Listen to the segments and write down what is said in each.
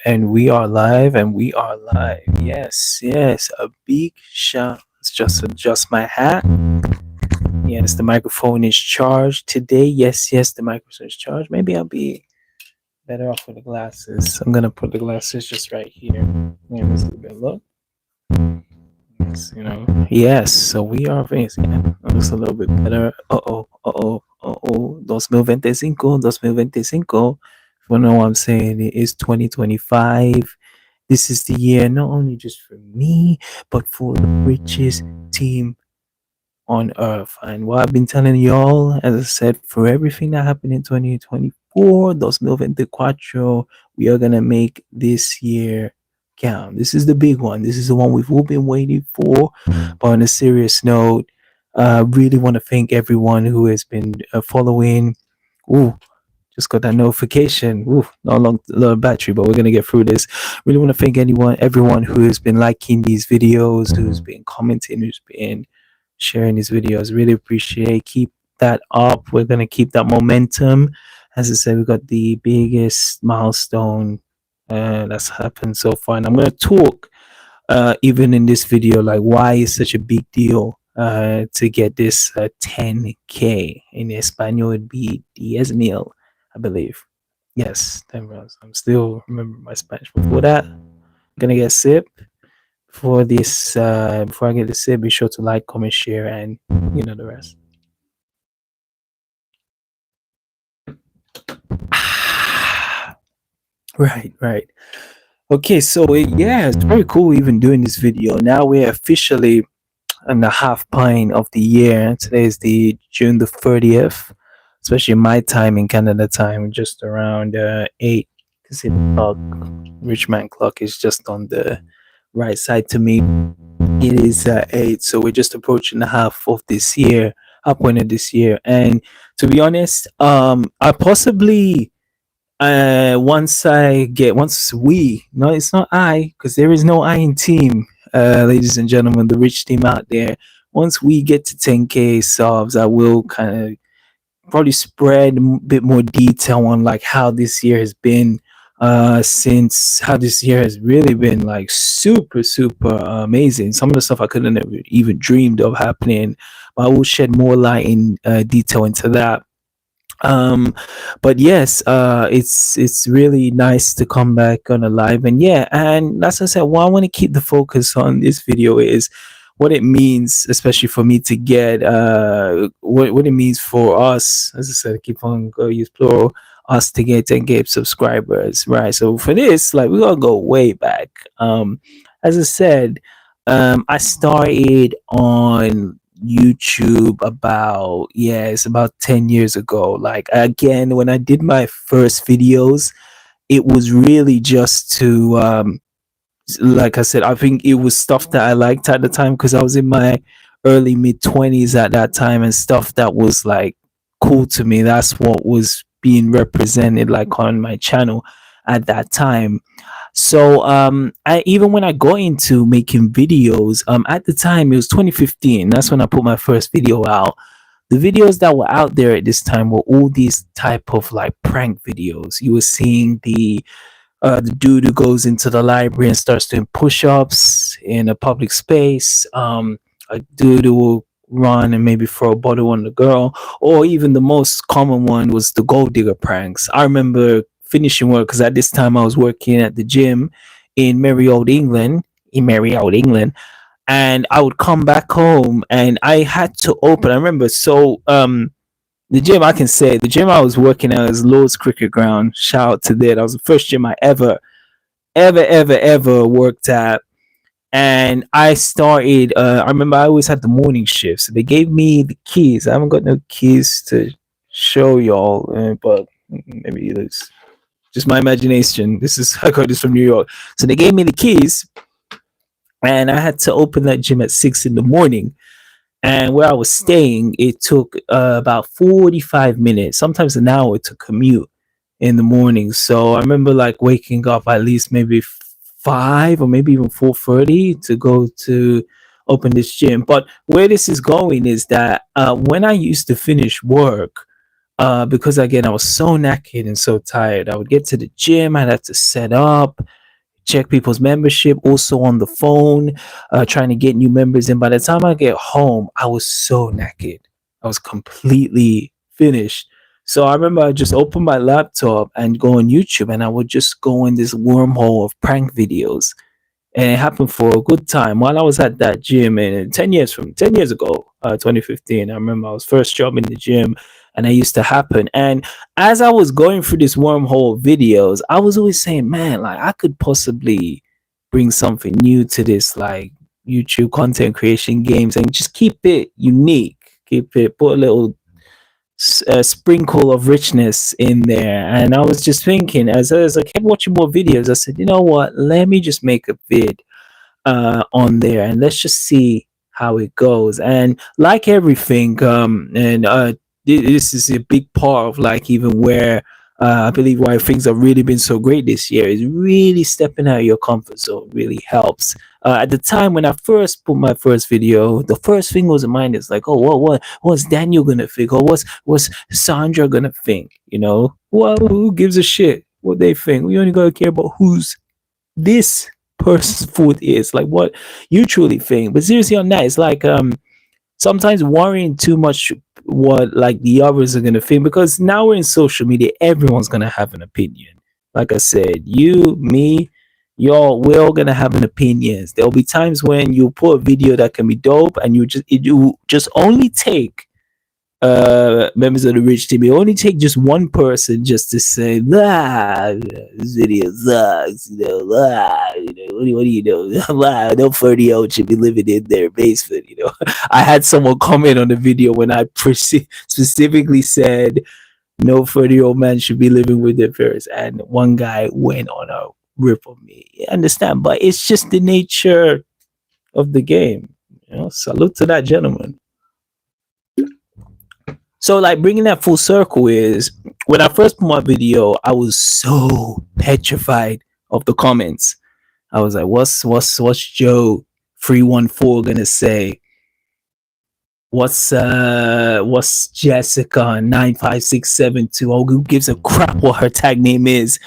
And we are live, and we are live. Yes, yes. A big shout. Let's just adjust my hat. Yes, the microphone is charged today. Yes, yes, the microphone is charged. Maybe I'll be better off with the glasses. I'm gonna put the glasses just right here. Yeah, let's give it a look. Yes, Yes, so we are facing. Looks a little bit better. Uh oh. 2025. 2025. If you know what I'm saying, it is 2025. This is the year not only just for me, but for the richest team on earth. And what I've been telling y'all, as I said, for everything that happened in 2024, 2024, we are going to make this year count. This is the big one. This is the one we've all been waiting for. But on a serious note, I really want to thank everyone who has been following. Ooh, just got that notification. Ooh, not a long battery, but we're gonna get through this. Really want to thank everyone who has been liking these videos, who's been commenting, who's been sharing these videos. Really appreciate. Keep that up. We're gonna keep that momentum. As I said, we got the biggest milestone that's happened so far, and I'm gonna talk even in this video, like why it's such a big deal to get this 10K. In Espanol, it'd be 10,000, I believe. Yes, 10 rounds. I'm still remember my Spanish. Before that, I'm gonna get a sip. Before I get the sip, be sure to like, comment, share, and you know the rest. Right. Okay, so yeah, it's very cool even doing this video. Now we're officially in the half pint of the year. Today is the June the 30th, especially my time in Canada time, just around 8. You see the clock, RichManZ clock is just on the right side to me. It is 8, so we're just approaching the half of this year, half point of this year. And to be honest, I possibly once we no, it's not I, because there is no I in team, ladies and gentlemen, the rich team out there. Once we get to 10K subs, I will kind of probably spread a bit more detail on like how this year has been, since how this year has really been like super amazing. Some of the stuff I couldn't have even dreamed of happening, but I will shed more light in detail into that. um but yes, it's really nice to come back on a live. And yeah, and that's what I said, what I want to keep the focus on this video is what it means, especially for me to get what it means for us. As I said, I keep on go use plural, us to get 10K subscribers, right? So for this, like, we gotta go way back. As I said, I started on YouTube about, yeah, it's about 10 years ago. Like, again, when I did my first videos, it was really just to like I said, I think it was stuff that I liked at the time, because I was in my early mid 20s at that time, and stuff that was like cool to me. That's what was being represented like on my channel at that time. So I even when I got into making videos, at the time it was 2015. That's when I put my first video out. The videos that were out there at this time were all these type of like prank videos. You were seeing the dude who goes into the library and starts doing push-ups in a public space. A dude who will run and maybe throw a bottle on the girl, or even the most common one was the gold digger pranks. I remember finishing work, because at this time I was working at the gym in Merry Old England, and I would come back home and I had to open. I remember, so the gym, I can say the gym I was working at is Lord's Cricket Ground. Shout out to that. That was the first gym I ever worked at. And I started, I remember I always had the morning shift. So they gave me the keys. I haven't got no keys to show y'all, but maybe it's just my imagination. I got this from New York. So they gave me the keys, and I had to open that gym at 6 in the morning. And where I was staying, it took about 45 minutes, sometimes an hour, to commute in the morning. So I remember like waking up at least maybe 5 or maybe even 4:30 to go to open this gym. But where this is going is that when I used to finish work, because again I was so knackered and so tired. I would get to the gym, I'd have to set up, check people's membership, also on the phone, trying to get new members in. By the time I get home, I was so knackered. I was completely finished. So I remember I just opened my laptop and go on YouTube, and I would just go in this wormhole of prank videos, and it happened for a good time while I was at that gym. And 10 years ago, 2015, I remember I was first job in the gym, and it used to happen. And as I was going through this wormhole of videos, I was always saying, man, like I could possibly bring something new to this, like YouTube content creation games, and just keep it unique, keep it, put a little sprinkle of richness in there. And I was just thinking, as I kept watching more videos, I said, you know what, let me just make a vid on there, and let's just see how it goes. And like everything, and this is a big part of like even where I believe why things have really been so great this year is really stepping out of your comfort zone really helps. At the time when I first put my first video, the first thing was in mind is like, oh, what's Daniel gonna think, or what's Sandra gonna think? You know, well, who gives a shit what they think? We only gotta care about who's this person's food is, like what you truly think. But seriously on that, it's like sometimes worrying too much what like the others are gonna think, because now we're in social media, everyone's gonna have an opinion. Like I said, you, me, y'all, we're all gonna have an opinions. There'll be times when you put a video that can be dope, and you just only take members of the rich team. It only take just one person just to say, this video sucks, what do you know? No 30-year-old should be living in their basement. I had someone comment on the video when I specifically said no 30-year-old man should be living with their parents, and one guy went on a rip on me. You understand? But it's just the nature of the game. Salute to that gentleman. So, like, bringing that full circle is when I first put my video, I was so petrified of the comments. I was like, what's Joe 314 gonna say? What's Jessica 95672? Oh, who gives a crap what her tag name is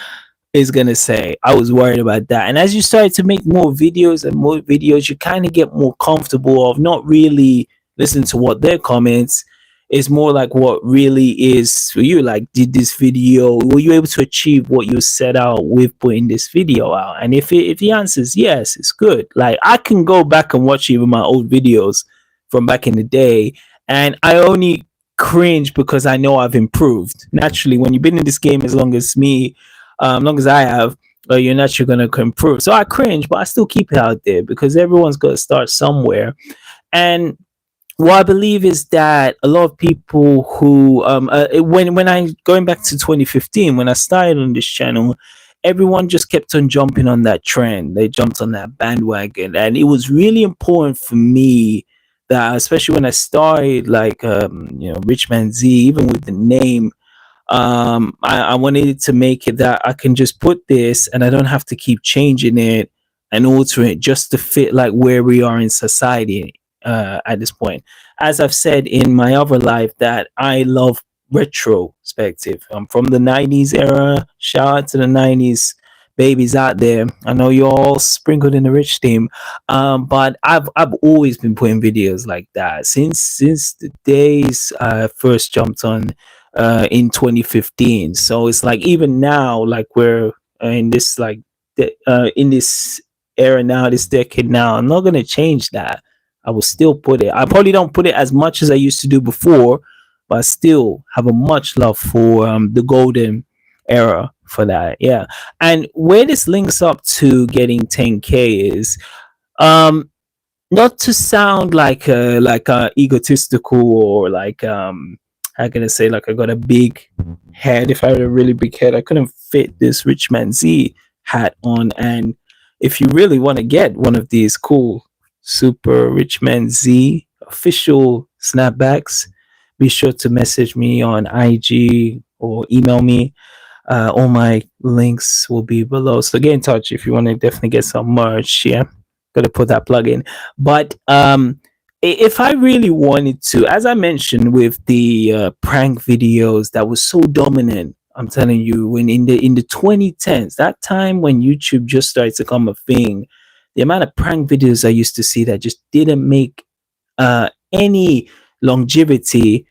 gonna say? I was worried about that. And as you started to make more videos and more videos, you kind of get more comfortable of not really listening to what their comments. It's more like what really is for you. Like, did this video, were you able to achieve what you set out with putting this video out? And if the answer is yes, it's good. Like, I can go back and watch even my old videos from back in the day, and I only cringe because I know I've improved. Naturally, when you've been in this game as long as me, long as I have, you're naturally gonna improve. So I cringe, but I still keep it out there because everyone's got to start somewhere. And what I believe is that a lot of people who when I going back to 2015 when I started on this channel, everyone just kept on jumping on that trend. They jumped on that bandwagon, and it was really important for me that, especially when I started, like RichManZ, even with the name, I wanted to make it that I can just put this and I don't have to keep changing it and altering it just to fit like where we are in society at this point. As I've said in my other life, that I love retrospective. I'm from the 90s era. Shout out to the 90s babies out there. I know you're all sprinkled in the rich team, but I've always been putting videos like that since the days I first jumped on in 2015. So it's like even now, like we're in this like in this era now, this decade now, I'm not gonna change that. I will still put it. I probably don't put it as much as I used to do before, but I still have a much love for the golden era for that. Yeah. And where this links up to getting 10K is um not to sound like egotistical, or like how can I say, like I got a big head. If I had a really big head, I couldn't fit this RichManZ hat on. And if you really want to get one of these cool super RichManZ official snapbacks, be sure to message me on IG or email me. All my links will be below, so get in touch if you want to definitely get some merch. Yeah, gotta put that plug in. But If I really wanted to, as I mentioned with the prank videos that was so dominant, I'm telling you, when in the 2010s, that time when YouTube just started to come a thing, the amount of prank videos I used to see that just didn't make any longevity.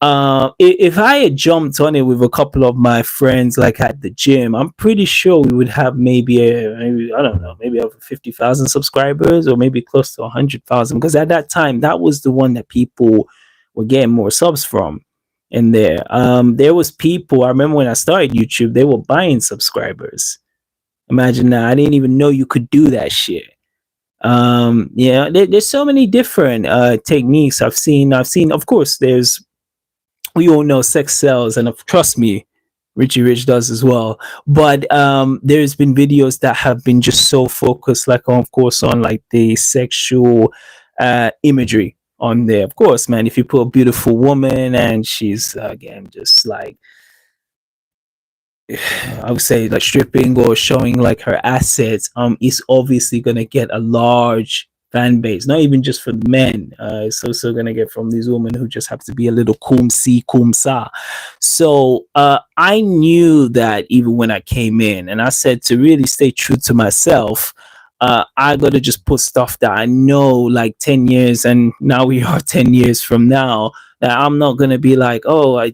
If I had jumped on it with a couple of my friends, like at the gym, I'm pretty sure we would have maybe I don't know, maybe over 50,000 subscribers, or maybe close to 100,000. Because at that time, that was the one that people were getting more subs from. In there, there was people. I remember when I started YouTube, they were buying subscribers. Imagine that! I didn't even know you could do that shit. Yeah, there's so many different techniques I've seen. Of course, there's, we all know sex sells, and trust me, Richie Rich does as well. But there's been videos that have been just so focused, like of course on like the sexual imagery on there. Of course, man, if you put a beautiful woman and she's again just like, I would say like stripping or showing like her assets, is obviously gonna get a large fan base. Not even just for men. It's also gonna get from these women who just have to be a little kum si kum sa. So I knew that even when I came in, and I said to really stay true to myself. I gotta just put stuff that I know, like 10 years, and now we are 10 years from now. That I'm not gonna be like, oh, I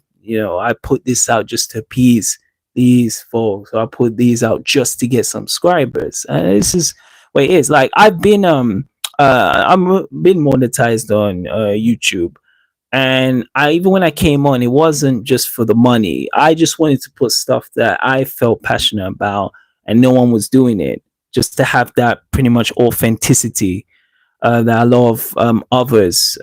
put this out just to appease these folks, or I put these out just to get subscribers. And this is what it is. Like I'm been monetized on YouTube, and I even when I came on, it wasn't just for the money. I just wanted to put stuff that I felt passionate about, and no one was doing it. Just to have that pretty much authenticity that a lot of others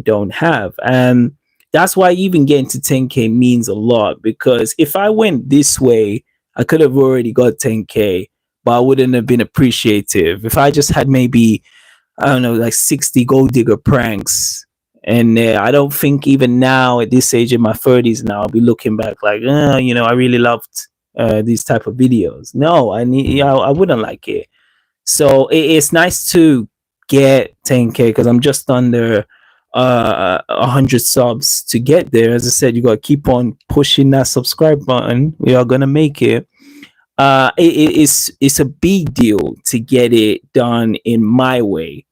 don't have. And that's why even getting to 10K means a lot, because if I went this way, I could have already got 10K, but I wouldn't have been appreciative. If I just had maybe, I don't know, like 60 gold digger pranks, and I don't think even now at this age in my 30s now, I'll be looking back like, I really loved these type of videos. No, I wouldn't like it. So it's nice to get 10K, because I'm just under 100 subs to get there. As I said, you got to keep on pushing that subscribe button. We are gonna make it. It's a big deal to get it done in my way.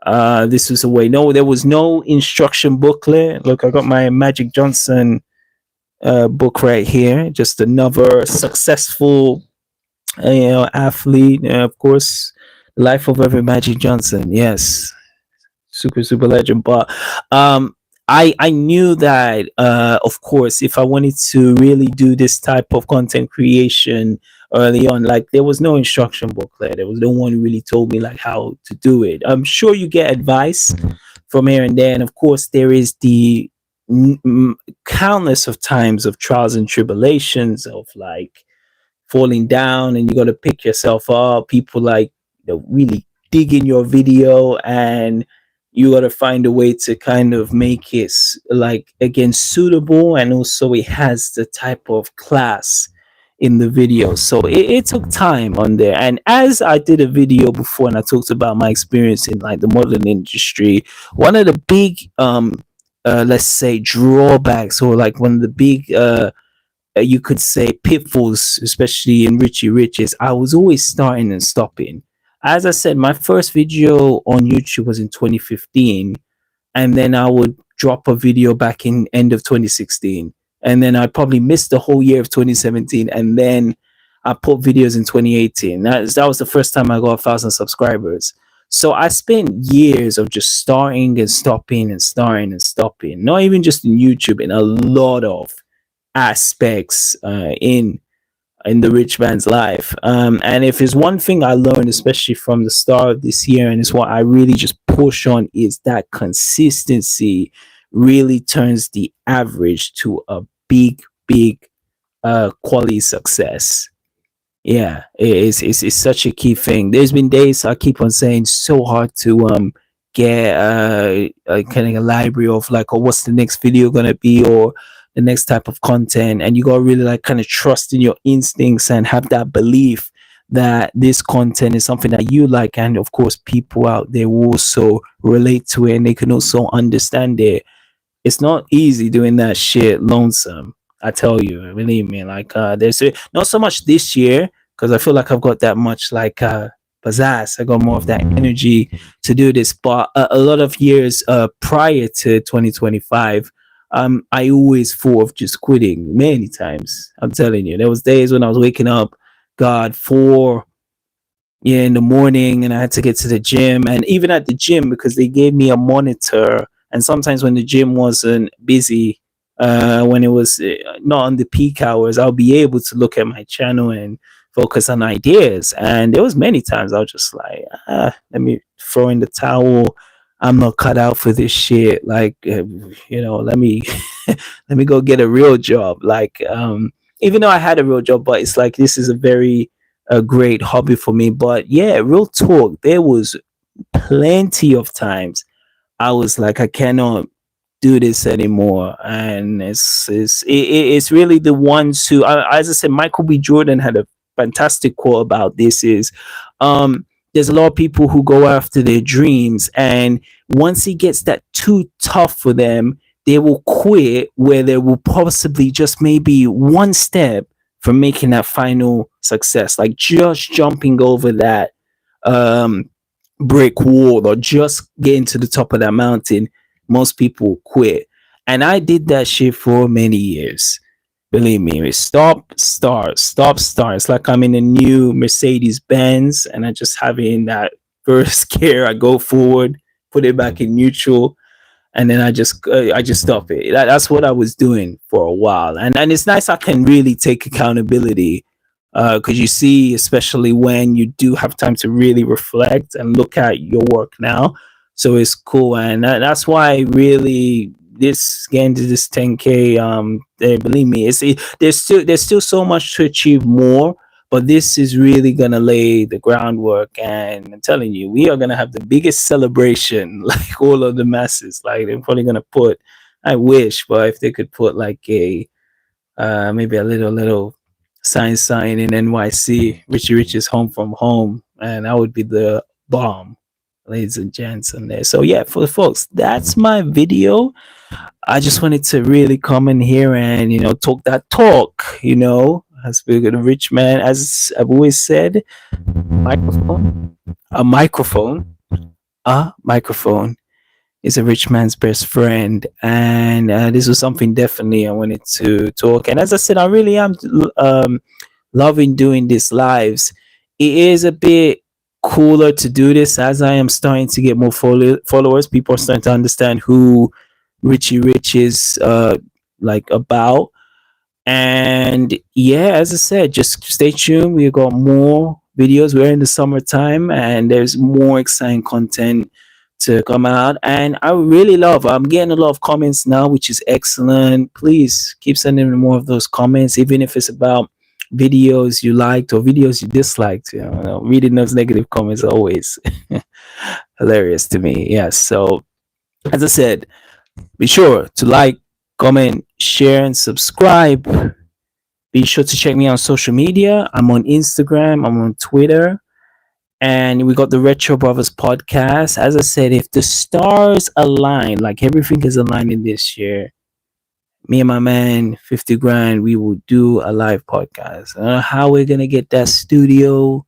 This was a way. No, there was no instruction booklet. Look, I got my Magic Johnson book right here. Just another successful, athlete. Of course, life of every Magic Johnson. Yes, super legend. But I knew that of course, if I wanted to really do this type of content creation early on, like there was no instruction booklet. There was no one who really told me like how to do it. I'm sure you get advice from here and there, and of course there is the countless of times of trials and tribulations of like falling down, and you got to pick yourself up. People like, really dig in your video, and you got to find a way to kind of make it like again suitable, and also it has the type of class in the video. So it took time on there. And as I did a video before and I talked about my experience in like the modeling industry, one of the big let's say drawbacks, or like one of the big you could say pitfalls, especially in Richie Riches, I was always starting and stopping. As I said, my first video on YouTube was in 2015, and then I would drop a video back in end of 2016, and then I probably missed the whole year of 2017, and then I put videos in 2018. That was the first time I got 1,000 subscribers. So I spent years of just starting and stopping and starting and stopping. Not even just in YouTube, in a lot of aspects in the rich man's life. And if there's one thing I learned, especially from the start of this year, and it's what I really just push on, is that consistency really turns the average to a big quality success. Yeah, it's such a key thing. There's been days I keep on saying so hard to get a kind of a library of like, oh, what's the next video gonna be, or the next type of content, and you gotta really like kind of trust in your instincts and have that belief that this content is something that you like, and of course people out there will also relate to it and they can also understand it. It's not easy doing that shit lonesome. I tell you, believe me. Like there's not so much this year because I feel like I've got that much like pizzazz. I got more of that energy to do this. But a lot of years prior to 2025, I always thought of just quitting many times. I'm telling you, there was days when I was waking up, God, 4 yeah in the morning, and I had to get to the gym. And even at the gym, because they gave me a monitor, and sometimes when the gym wasn't busy, when it was not on the peak hours, I'll be able to look at my channel and focus on ideas. And there was many times I was just like, let me throw in the towel. I'm not cut out for this shit. Like, let me let me go get a real job. Like, even though I had a real job, but it's like this is a great hobby for me. But yeah, real talk, there was plenty of times I was like, I cannot do this anymore. And it's really the ones who, as I said, Michael B. Jordan had a fantastic quote about this. Is there's a lot of people who go after their dreams, and once it gets that too tough for them, they will quit, where they will possibly just maybe one step from making that final success, like just jumping over that um brick wall or just getting to the top of that mountain. Most people quit, and I did that shit for many years. Believe me, it's stop, start. It's like I'm in a new Mercedes Benz and I just have it in that first gear. I go forward, put it back in neutral, and then I just stop it. That's what I was doing for a while, and it's nice I can really take accountability, because you see, especially when you do have time to really reflect and look at your work now. So it's cool, and that's why really this getting to this 10K, believe me, there's still so much to achieve more, but this is really gonna lay the groundwork. And I'm telling you, we are gonna have the biggest celebration, like all of the masses. Like they're probably gonna put, I wish, but if they could put like a maybe a little sign in NYC, Richie Rich is home from home, and that would be the bomb, ladies and gents, in there. So yeah, for the folks, that's my video. I just wanted to really come in here and talk that talk. As we're gonna rich man, as I've always said, microphone, a microphone, a microphone is a rich man's best friend. And this was something definitely I wanted to talk. And as I said, I really am loving doing these lives. It is a bit cooler to do this as I am starting to get more followers. People are starting to understand who Richie Rich is like about. And yeah, as I said, just stay tuned. We got more videos. We're in the summertime and there's more exciting content to come out. And I really love, I'm getting a lot of comments now, which is excellent. Please keep sending me more of those comments, even if it's about videos you liked or videos you disliked. Reading those negative comments are always hilarious to me. Yes. So as I said, be sure to like, comment, share, and subscribe. Be sure to check me out on social media. I'm on Instagram, I'm on Twitter, and we got the Retro Brothers podcast. As I said, if the stars align, like everything is aligning this year, me and my man 50 grand, we will do a live podcast. I don't know how we're gonna get that studio.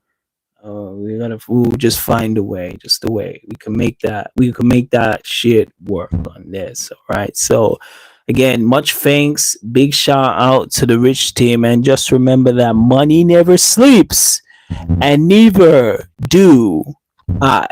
We'll just find a way, just a way we can make that shit work on this. All right. So again, much thanks, big shout out to the Rich team, and just remember that money never sleeps, and neither do I.